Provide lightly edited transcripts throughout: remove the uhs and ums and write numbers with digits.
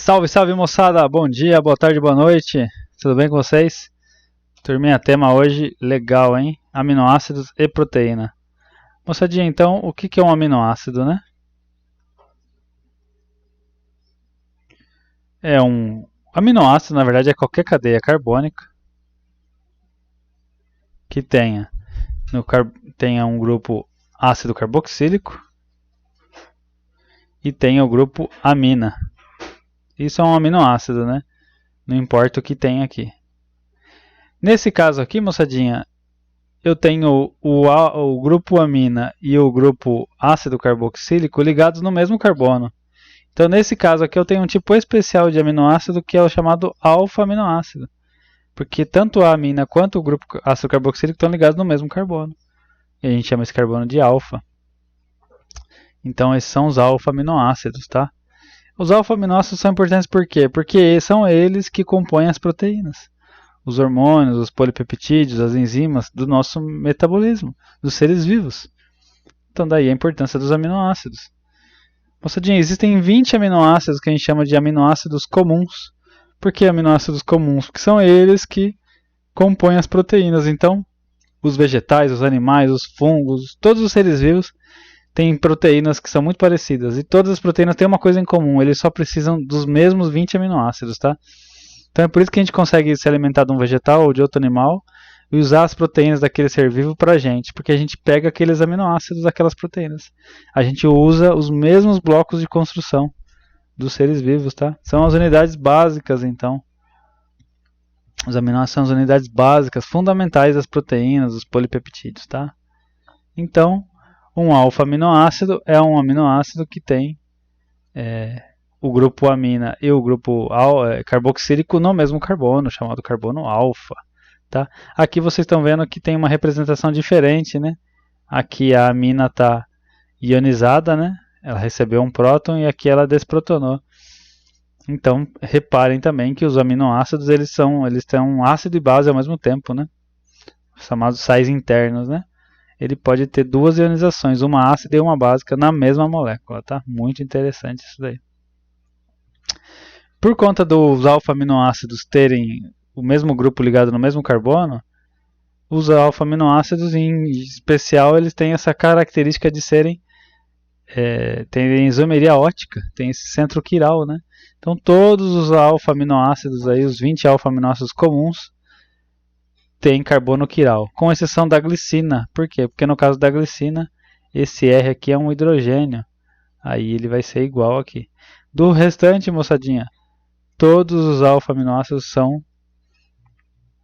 Salve, salve moçada, bom dia, boa tarde, boa noite, tudo bem com vocês? Turminha, tema hoje legal, hein? Aminoácidos e proteína. Moçadinha, então, o que é um aminoácido, né? Aminoácido, na verdade, é qualquer cadeia carbônica que tenha um grupo ácido carboxílico e tenha o grupo amina. Isso é um aminoácido, né? Não importa o que tem aqui. Nesse caso aqui, moçadinha, eu tenho o grupo amina e o grupo ácido carboxílico ligados no mesmo carbono. Então, nesse caso aqui, eu tenho um tipo especial de aminoácido que é o chamado alfa-aminoácido. Porque tanto a amina quanto o grupo ácido carboxílico estão ligados no mesmo carbono. E a gente chama esse carbono de alfa. Então, esses são os alfa-aminoácidos, tá? Os alfa-aminoácidos são importantes por quê? Porque são eles que compõem as proteínas. Os hormônios, os polipeptídeos, as enzimas do nosso metabolismo, dos seres vivos. Então daí a importância dos aminoácidos. Moçadinha, existem 20 aminoácidos que a gente chama de aminoácidos comuns. Por que aminoácidos comuns? Porque são eles que compõem as proteínas. Então, os vegetais, os animais, os fungos, todos os seres vivos têm proteínas que são muito parecidas. E todas as proteínas têm uma coisa em comum, eles só precisam dos mesmos 20 aminoácidos, tá? Então é por isso que a gente consegue se alimentar de um vegetal ou de outro animal e usar as proteínas daquele ser vivo para a gente, porque a gente pega aqueles aminoácidos daquelas proteínas. A gente usa os mesmos blocos de construção dos seres vivos, tá? São as unidades básicas, então. Os aminoácidos são as unidades básicas, fundamentais das proteínas, dos polipeptídeos, tá? Então, um alfa-aminoácido é um aminoácido que tem o grupo amina e o grupo carboxílico no mesmo carbono, chamado carbono alfa. Tá? Aqui vocês estão vendo que tem uma representação diferente, né? Aqui a amina está ionizada, né? Ela recebeu um próton e aqui ela desprotonou. Então, reparem também que os aminoácidos eles têm um ácido e base ao mesmo tempo, né? Os chamados sais internos, né? Ele pode ter duas ionizações, uma ácida e uma básica na mesma molécula, tá? Muito interessante isso daí. Por conta dos alfa-aminoácidos terem o mesmo grupo ligado no mesmo carbono, os alfa-aminoácidos, em especial, eles têm essa característica de terem isomeria ótica, tem esse centro quiral, né? Então todos os alfa-aminoácidos, aí, os 20 alfa-aminoácidos comuns, têm carbono quiral, com exceção da glicina. Por quê? Porque no caso da glicina, esse R aqui é um hidrogênio, aí ele vai ser igual aqui. Do restante, moçadinha, todos os alfa-aminoácidos são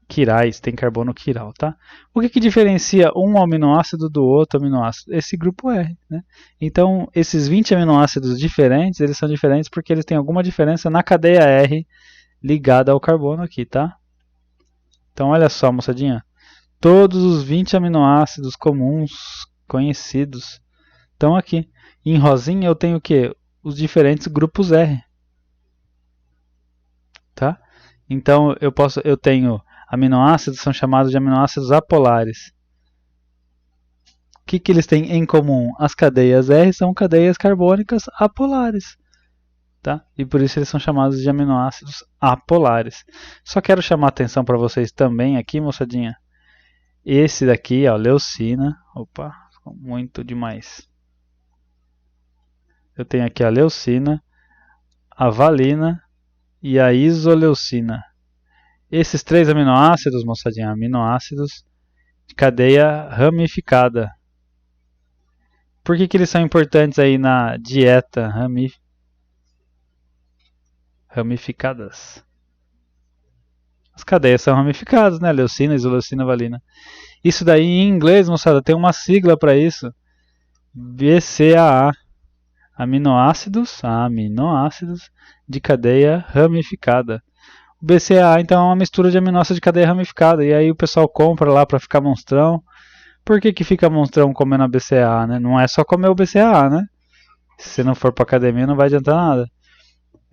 quirais, tem carbono quiral, tá? O que diferencia um aminoácido do outro aminoácido? Esse grupo R, né? Então, esses 20 aminoácidos diferentes, eles são diferentes porque eles têm alguma diferença na cadeia R ligada ao carbono aqui, tá? Então, olha só, moçadinha. Todos os 20 aminoácidos comuns, conhecidos, estão aqui. Em rosinha eu tenho o quê? Os diferentes grupos R. Tá? Então eu tenho aminoácidos, são chamados de aminoácidos apolares. O que eles têm em comum? As cadeias R são cadeias carbônicas apolares. Tá? E por isso eles são chamados de aminoácidos apolares. Só quero chamar a atenção para vocês também aqui, moçadinha. Esse daqui, ó, leucina. Opa, ficou muito demais. Eu tenho aqui a leucina, a valina e a isoleucina. Esses três aminoácidos, moçadinha, aminoácidos de cadeia ramificada. Por que eles são importantes aí na dieta ramificadas? As cadeias são ramificadas, né? Leucina, isoleucina, valina. Isso daí em inglês, moçada, tem uma sigla para isso. BCAA. Aminoácidos de cadeia ramificada. O BCAA então é uma mistura de aminoácidos de cadeia ramificada. E aí o pessoal compra lá para ficar monstrão. Por que fica monstrão comendo a BCAA, né? Não é só comer o BCAA, né? Se você não for para academia não vai adiantar nada.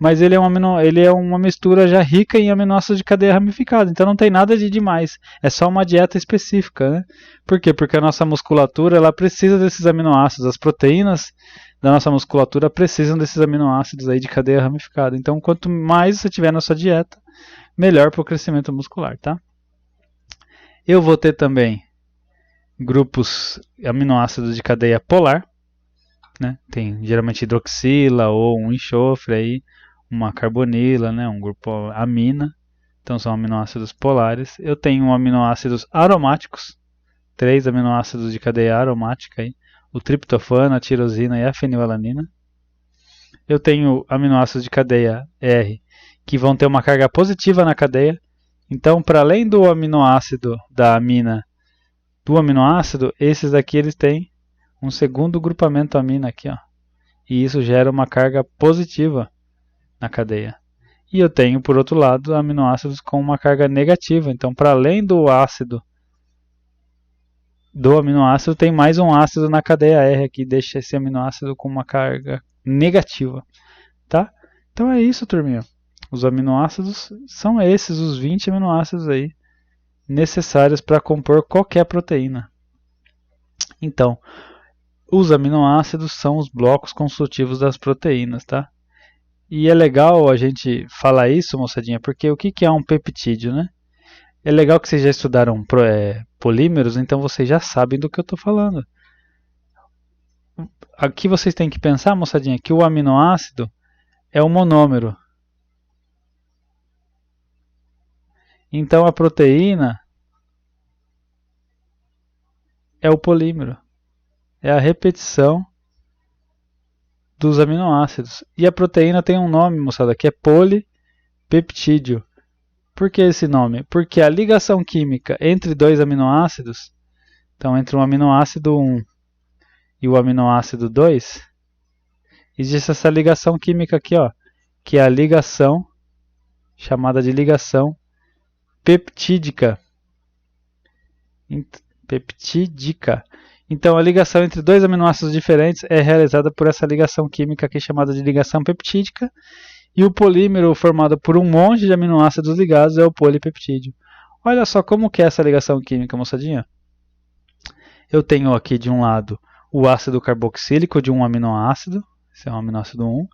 mas ele é uma mistura já rica em aminoácidos de cadeia ramificada, então não tem nada de demais, é só uma dieta específica, né? Por quê? Porque a nossa musculatura ela precisa desses aminoácidos, as proteínas da nossa musculatura precisam desses aminoácidos aí de cadeia ramificada, então quanto mais você tiver na sua dieta, melhor para o crescimento muscular, tá? Eu vou ter também grupos aminoácidos de cadeia polar, né? Tem geralmente hidroxila ou um enxofre aí, uma carbonila, né? Um grupo amina, então são aminoácidos polares. Eu tenho aminoácidos aromáticos, 3 aminoácidos de cadeia aromática aí, o triptofano, a tirosina e a fenilalanina. Eu tenho aminoácidos de cadeia R que vão ter uma carga positiva na cadeia. Então, para além do aminoácido da amina do aminoácido, esses daqui eles têm um segundo grupamento amina aqui, ó. E isso gera uma carga positiva na cadeia. E eu tenho, por outro lado, aminoácidos com uma carga negativa. Então, para além do ácido do aminoácido, tem mais um ácido na cadeia R aqui, deixa esse aminoácido com uma carga negativa, tá? Então é isso, turminha. Os aminoácidos são esses, os 20 aminoácidos aí necessários para compor qualquer proteína. Então, os aminoácidos são os blocos constitutivos das proteínas, tá? E é legal a gente falar isso, moçadinha, porque o que é um peptídeo, né? É legal que vocês já estudaram polímeros, então vocês já sabem do que eu estou falando. Aqui vocês têm que pensar, moçadinha, que o aminoácido é um monômero. Então a proteína é o polímero. É a repetição dos aminoácidos. E a proteína tem um nome, moçada, que é polipeptídeo. Por que esse nome? Porque a ligação química entre dois aminoácidos, então entre o aminoácido 1 e o aminoácido 2, existe essa ligação química aqui, ó, que é a ligação, chamada de ligação peptídica. Então, a ligação entre dois aminoácidos diferentes é realizada por essa ligação química aqui chamada de ligação peptídica, e o polímero formado por um monte de aminoácidos ligados é o polipeptídeo. Olha só como que é essa ligação química, moçadinha. Eu tenho aqui de um lado o ácido carboxílico de um aminoácido, esse é o aminoácido 1.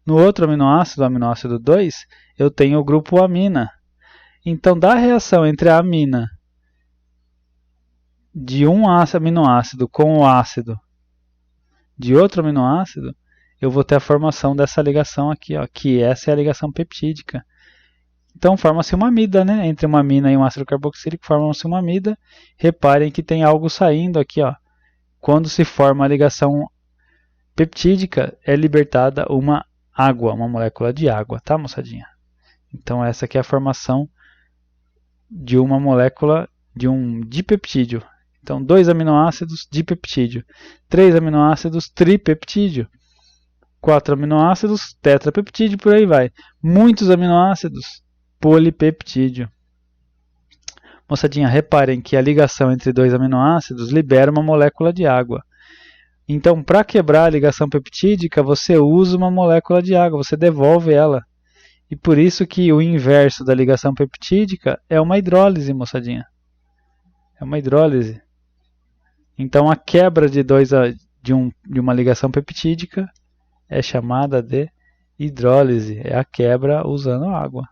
No outro aminoácido, o aminoácido 2, eu tenho o grupo amina. Então, da reação entre a amina de um aminoácido com o ácido de outro aminoácido, eu vou ter a formação dessa ligação aqui, ó, que essa é a ligação peptídica. Então forma-se uma amida, né? Entre uma amina e um ácido carboxílico forma-se uma amida. Reparem que tem algo saindo aqui, ó. Quando se forma a ligação peptídica, é libertada uma água, uma molécula de água, tá, moçadinha? Então essa aqui é a formação de uma molécula de um dipeptídeo. Então 2 aminoácidos, dipeptídeo. 3 aminoácidos, tripeptídeo. 4 aminoácidos, tetrapeptídeo, por aí vai. Muitos aminoácidos, polipeptídeo. Moçadinha, reparem que a ligação entre 2 aminoácidos libera uma molécula de água. Então, para quebrar a ligação peptídica, você usa uma molécula de água, você devolve ela. E por isso que o inverso da ligação peptídica é uma hidrólise, moçadinha. É uma hidrólise. Então, a quebra de uma ligação peptídica é chamada de hidrólise. É a quebra usando água.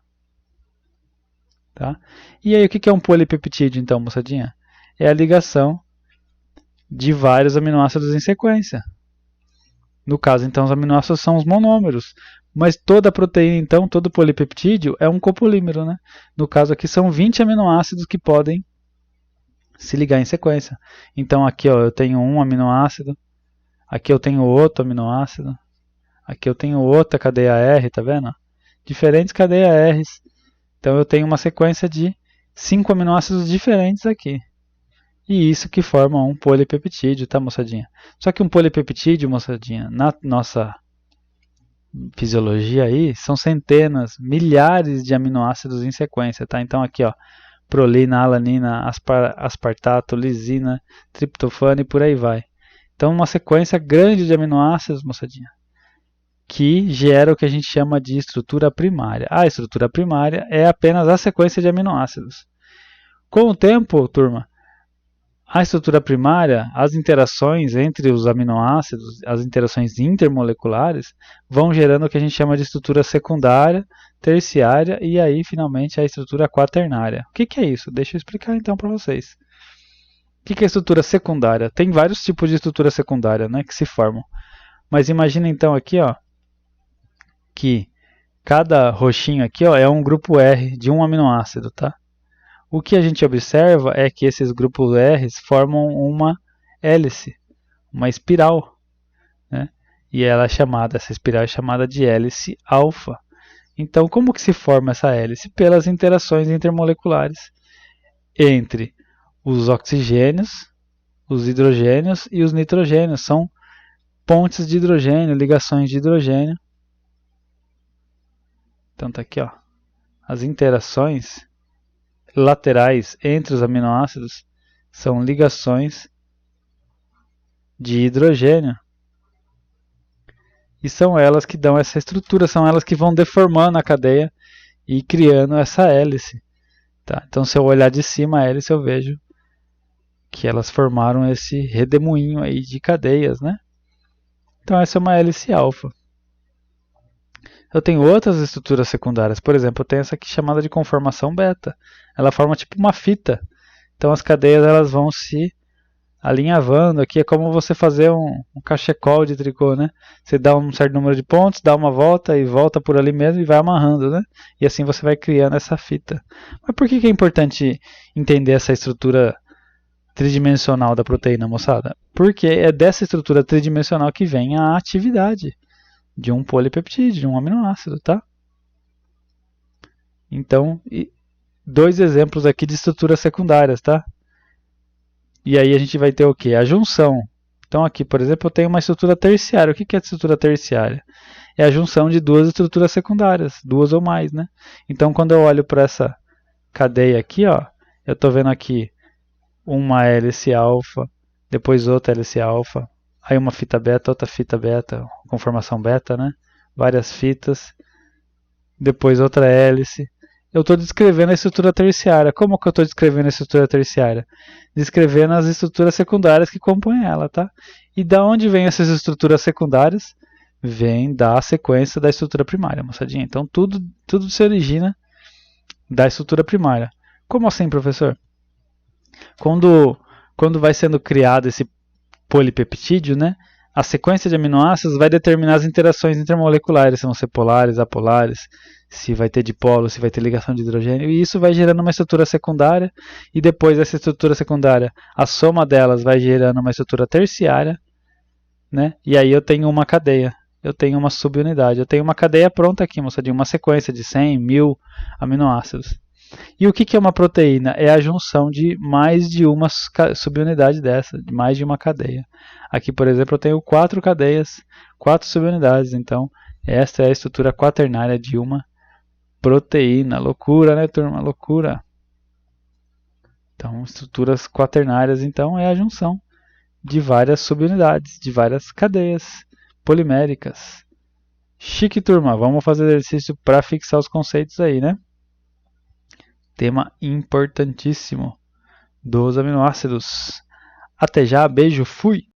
Tá? E aí, o que é um polipeptídeo, então, moçadinha? É a ligação de vários aminoácidos em sequência. No caso, então, os aminoácidos são os monômeros. Mas toda proteína, então, todo polipeptídeo é um copolímero, né? No caso aqui, são 20 aminoácidos que podem se ligar em sequência. Então, aqui ó, eu tenho um aminoácido, aqui eu tenho outro aminoácido, aqui eu tenho outra cadeia R, tá vendo? Diferentes cadeias R's. Então, eu tenho uma sequência de 5 aminoácidos diferentes aqui. E isso que forma um polipeptídeo, tá, moçadinha? Só que um polipeptídeo, moçadinha, na nossa fisiologia aí, são centenas, milhares de aminoácidos em sequência, tá? Então aqui, ó, prolina, alanina, aspartato, lisina, triptofano e por aí vai. Então uma sequência grande de aminoácidos, moçadinha. que gera o que a gente chama de estrutura primária. A estrutura primária é apenas a sequência de aminoácidos. Com o tempo, turma, a estrutura primária, as interações entre os aminoácidos, as interações intermoleculares, vão gerando o que a gente chama de estrutura secundária, terciária e aí, finalmente, a estrutura quaternária. O que é isso? Deixa eu explicar então para vocês. O que é estrutura secundária? Tem vários tipos de estrutura secundária, né, que se formam. Mas imagina então aqui, ó, que cada roxinho aqui, ó, é um grupo R de um aminoácido, tá? O que a gente observa é que esses grupos R formam uma hélice, uma espiral, né? E ela é chamada, essa espiral é chamada de hélice alfa. Então, como que se forma essa hélice? Pelas interações intermoleculares entre os oxigênios, os hidrogênios e os nitrogênios. São pontes de hidrogênio, ligações de hidrogênio. Então tá aqui, ó, as interações laterais entre os aminoácidos são ligações de hidrogênio. E são elas que dão essa estrutura, são elas que vão deformando a cadeia e criando essa hélice. Tá? Então, se eu olhar de cima a hélice, eu vejo que elas formaram esse redemoinho aí de cadeias, né? Então, essa é uma hélice alfa. Eu tenho outras estruturas secundárias, por exemplo, eu tenho essa aqui chamada de conformação beta. Ela forma tipo uma fita. Então as cadeias elas vão se alinhavando. Aqui é como você fazer um cachecol de tricô, né? Você dá um certo número de pontos, dá uma volta e volta por ali mesmo e vai amarrando, né? E assim você vai criando essa fita. Mas por que é importante entender essa estrutura tridimensional da proteína, moçada? Porque é dessa estrutura tridimensional que vem a atividade de um polipeptídeo, de um aminoácido, tá? Então, dois exemplos aqui de estruturas secundárias, tá? E aí a gente vai ter o quê? A junção. Então aqui, por exemplo, eu tenho uma estrutura terciária. O que é estrutura terciária? É a junção de duas estruturas secundárias, duas ou mais, né? Então quando eu olho para essa cadeia aqui, ó, eu estou vendo aqui uma hélice alfa, depois outra hélice alfa, aí uma fita beta, outra fita beta, conformação beta, né? Várias fitas, depois outra hélice. Eu estou descrevendo a estrutura terciária. Como que eu estou descrevendo a estrutura terciária? Descrevendo as estruturas secundárias que compõem ela, tá? E da onde vêm essas estruturas secundárias? Vem da sequência da estrutura primária, moçadinha. Então tudo se origina da estrutura primária. Como assim, professor? Quando vai sendo criado esse polipeptídeo, né? A sequência de aminoácidos vai determinar as interações intermoleculares, se vão ser polares, apolares, se vai ter dipolo, se vai ter ligação de hidrogênio, e isso vai gerando uma estrutura secundária, e depois dessa estrutura secundária, a soma delas vai gerando uma estrutura terciária, né? E aí eu tenho uma cadeia, eu tenho uma subunidade, eu tenho uma cadeia pronta aqui, moçadinha, uma sequência de 100, 1000 aminoácidos. E o que é uma proteína? É a junção de mais de uma subunidade dessa, de mais de uma cadeia. Aqui, por exemplo, eu tenho 4 cadeias, 4 subunidades. Então, esta é a estrutura quaternária de uma proteína. Loucura, né, turma? Loucura. Então, estruturas quaternárias, então, é a junção de várias subunidades, de várias cadeias poliméricas. Chique, turma. Vamos fazer exercício para fixar os conceitos aí, né? Tema importantíssimo dos aminoácidos. Até já, beijo, fui!